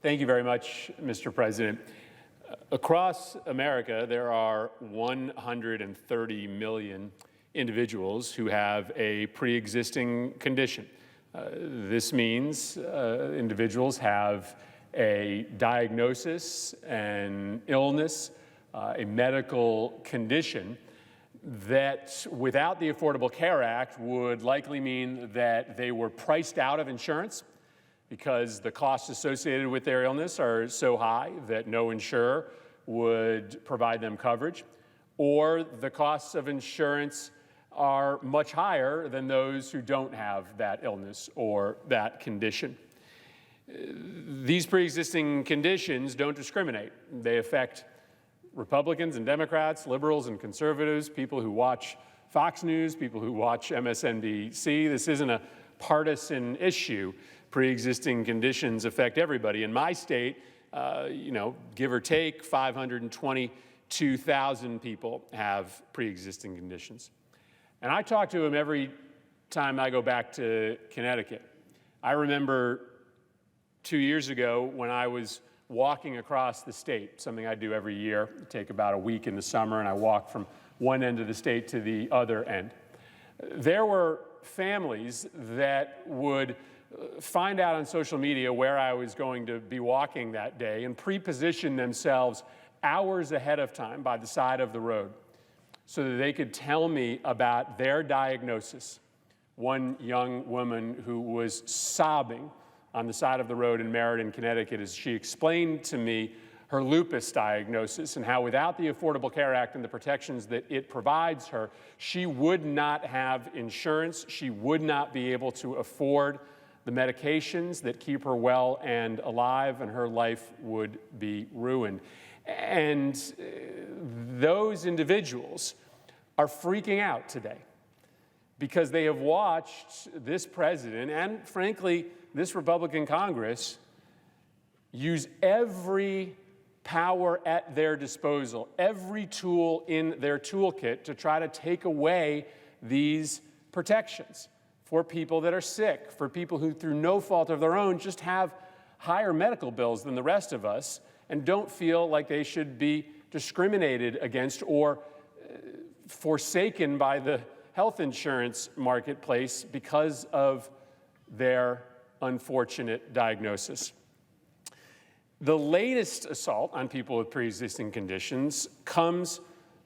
Thank you very much, Mr. President. Across America, there are 130 million individuals who have a pre-existing condition. This means individuals have a diagnosis, an illness, a medical condition that without the Affordable Care Act would likely mean that they were priced out of insurance because the costs associated with their illness are so high that no insurer would provide them coverage, or the costs of insurance are much higher than those who don't have that illness or that condition. These pre-existing conditions don't discriminate. They affect Republicans and Democrats, liberals and conservatives, people who watch Fox News, people who watch MSNBC. This isn't a partisan issue. Pre-existing conditions affect everybody. In my state, give or take, 522,000 people have pre-existing conditions. And I talk to them every time I go back to Connecticut. I remember 2 years ago when I was walking across the state, something I do every year. I take about a week in the summer, and I walk from one end of the state to the other end. There were families that would find out on social media where I was going to be walking that day and pre-position themselves hours ahead of time by the side of the road so that they could tell me about their diagnosis. One young woman who was sobbing on the side of the road in Meriden, Connecticut, as she explained to me her lupus diagnosis and how without the Affordable Care Act and the protections that it provides her, she would not have insurance, she would not be able to afford the medications that keep her well and alive, and her life would be ruined. And those individuals are freaking out today because they have watched this president and, frankly, this Republican Congress use every power at their disposal, every tool in their toolkit to try to take away these protections for people that are sick, for people who, through no fault of their own, just have higher medical bills than the rest of us and don't feel like they should be discriminated against or forsaken by the health insurance marketplace because of their unfortunate diagnosis. The latest assault on people with pre-existing conditions comes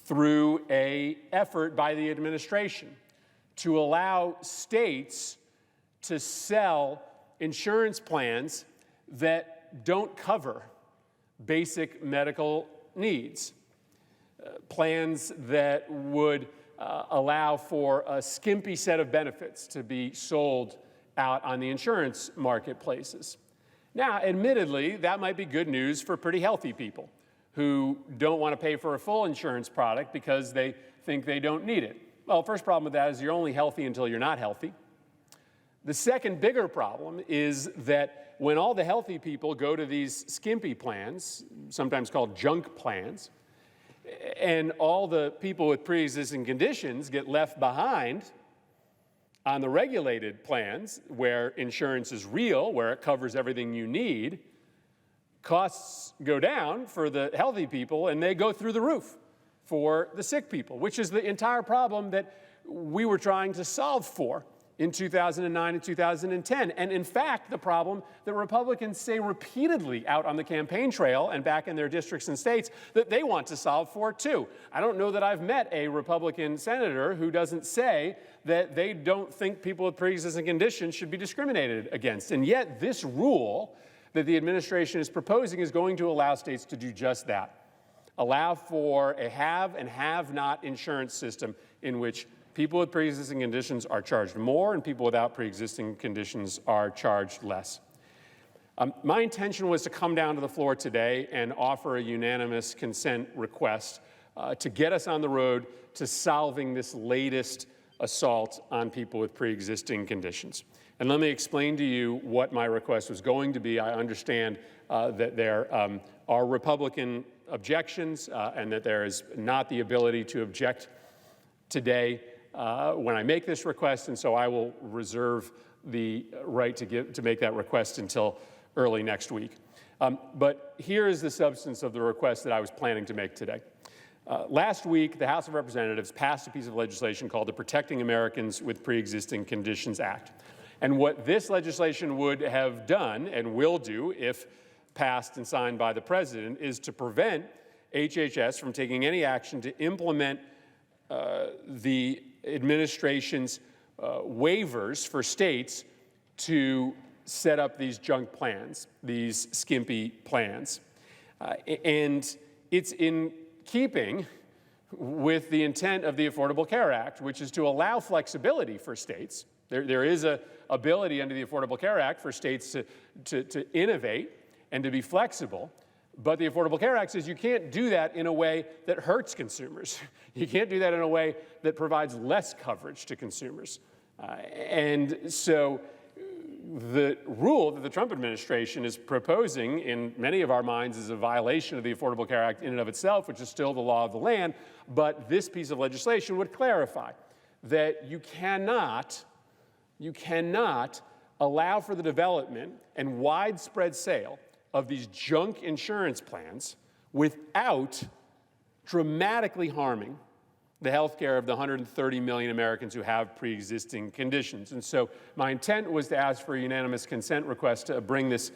through an effort by the administration to allow states to sell insurance plans that don't cover basic medical needs, plans that would allow for a skimpy set of benefits to be sold out on the insurance marketplaces. Now, admittedly, that might be good news for pretty healthy people who don't want to pay for a full insurance product because they think they don't need it. Well, first problem with that is you're only healthy until you're not healthy. The second bigger problem is that when all the healthy people go to these skimpy plans, sometimes called junk plans, and all the people with pre-existing conditions get left behind on the regulated plans where insurance is real, where it covers everything you need, costs go down for the healthy people and they go through the roof for the sick people, which is the entire problem that we were trying to solve for in 2009 and 2010. And in fact, the problem that Republicans say repeatedly out on the campaign trail and back in their districts and states that they want to solve for too. I don't know that I've met a Republican senator who doesn't say that they don't think people with pre-existing conditions should be discriminated against. And yet this rule that the administration is proposing is going to allow states to do just that. Allow for a have and have not insurance system in which people with pre-existing conditions are charged more and people without pre-existing conditions are charged less. My intention was to come down to the floor today and offer a unanimous consent request to get us on the road to solving this latest assault on people with pre-existing conditions. And let me explain to you what my request was going to be. I understand that there are Republican objections and that there is not the ability to object today when I make this request, and so I will reserve the right to make that request until early next week. But here is the substance of the request that I was planning to make today. Last week, the House of Representatives passed a piece of legislation called the Protecting Americans with Preexisting Conditions Act. And what this legislation would have done and will do if passed and signed by the president is to prevent HHS from taking any action to implement the administration's waivers for states to set up these junk plans, these skimpy plans. And it's in keeping with the intent of the Affordable Care Act, which is to allow flexibility for states. There is an ability under the Affordable Care Act for states to innovate and to be flexible. But the Affordable Care Act says you can't do that in a way that hurts consumers. You can't do that in a way that provides less coverage to consumers. And so the rule that the Trump administration is proposing in many of our minds is a violation of the Affordable Care Act in and of itself, which is still the law of the land. But this piece of legislation would clarify that you cannot allow for the development and widespread sale of these junk insurance plans without dramatically harming the health care of the 130 million Americans who have pre-existing conditions. And so my intent was to ask for a unanimous consent request to bring this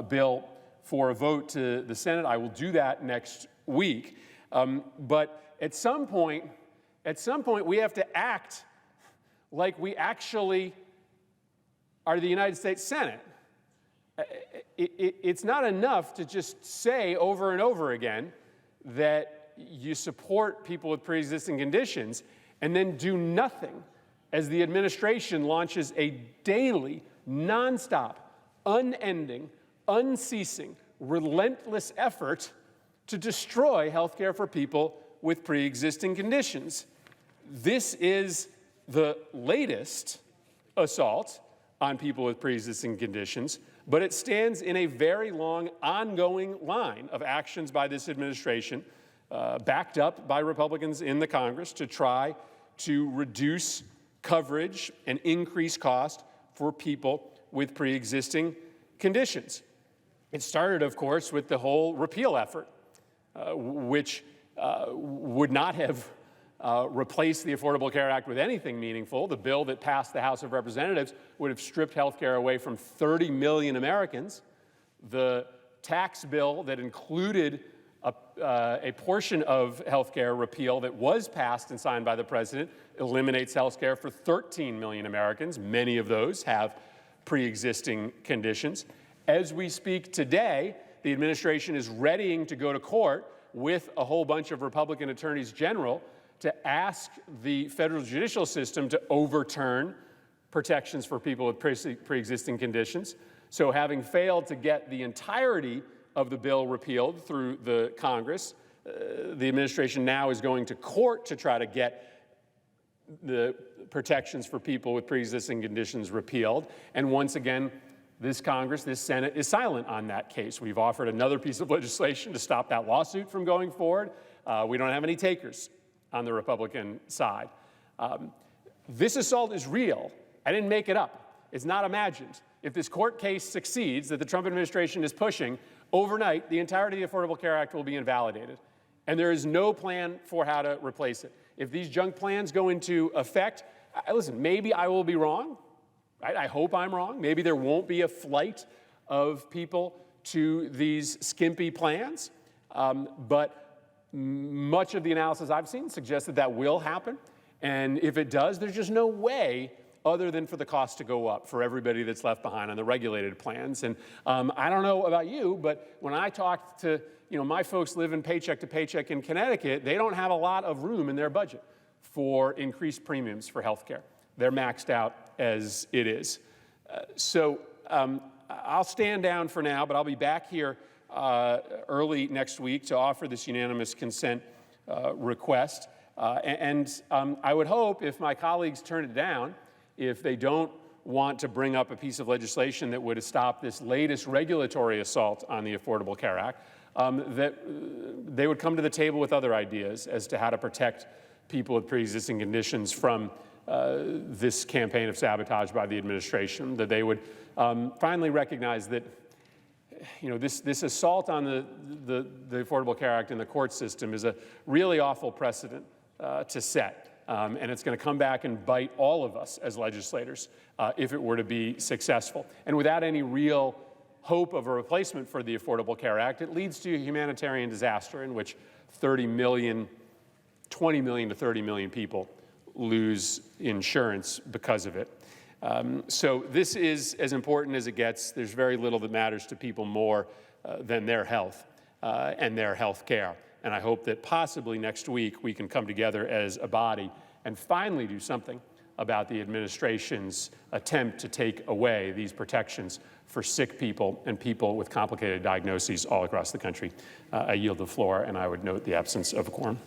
bill for a vote to the Senate. I will do that next week. But at some point, we have to act like we actually are the United States Senate. It's not enough to just say over and over again that you support people with pre-existing conditions and then do nothing as the administration launches a daily, nonstop, unending, unceasing, relentless effort to destroy health care for people with pre-existing conditions. This is the latest assault on people with pre-existing conditions, but it stands in a very long, ongoing line of actions by this administration, backed up by Republicans in the Congress, to try to reduce coverage and increase cost for people with pre-existing conditions. It started, of course, with the whole repeal effort, which would not have replaced the Affordable Care Act with anything meaningful. The bill that passed the House of Representatives would have stripped health care away from 30 million Americans. The tax bill that included a portion of health care repeal that was passed and signed by the president eliminates health care for 13 million Americans. Many of those have pre-existing conditions. As we speak today, the administration is readying to go to court with a whole bunch of Republican attorneys general to ask the federal judicial system to overturn protections for people with pre-existing conditions. So having failed to get the entirety of the bill repealed through the Congress, the administration now is going to court to try to get the protections for people with pre-existing conditions repealed. And once again, this Congress, this Senate, is silent on that case. We've offered another piece of legislation to stop that lawsuit from going forward. We don't have any takers on the Republican side. This assault is real. I didn't make it up. It's not imagined. If this court case succeeds that the Trump administration is pushing, overnight, the entirety of the Affordable Care Act will be invalidated. And there is no plan for how to replace it. If these junk plans go into effect, listen, maybe I will be wrong. Right? I hope I'm wrong. Maybe there won't be a flight of people to these skimpy plans. But much of the analysis I've seen suggests that that will happen. And if it does, there's just no way other than for the cost to go up for everybody that's left behind on the regulated plans. And I don't know about you, but when I talk to, my folks living paycheck to paycheck in Connecticut, they don't have a lot of room in their budget for increased premiums for health care. They're maxed out as it is. So I'll stand down for now, but I'll be back here early next week to offer this unanimous consent request. I would hope if my colleagues turn it down, if they don't want to bring up a piece of legislation that would stop this latest regulatory assault on the Affordable Care Act, that they would come to the table with other ideas as to how to protect people with pre-existing conditions from this campaign of sabotage by the administration, that they would finally recognize that this assault on the Affordable Care Act and the court system is a really awful precedent to set. And it's going to come back and bite all of us as legislators if it were to be successful. And without any real hope of a replacement for the Affordable Care Act, it leads to a humanitarian disaster in which 20 million to 30 million people lose insurance because of it. So this is as important as it gets. There's very little that matters to people more than their health and their health care. And I hope that possibly next week we can come together as a body and finally do something about the administration's attempt to take away these protections for sick people and people with complicated diagnoses all across the country. I yield the floor, and I would note the absence of a quorum.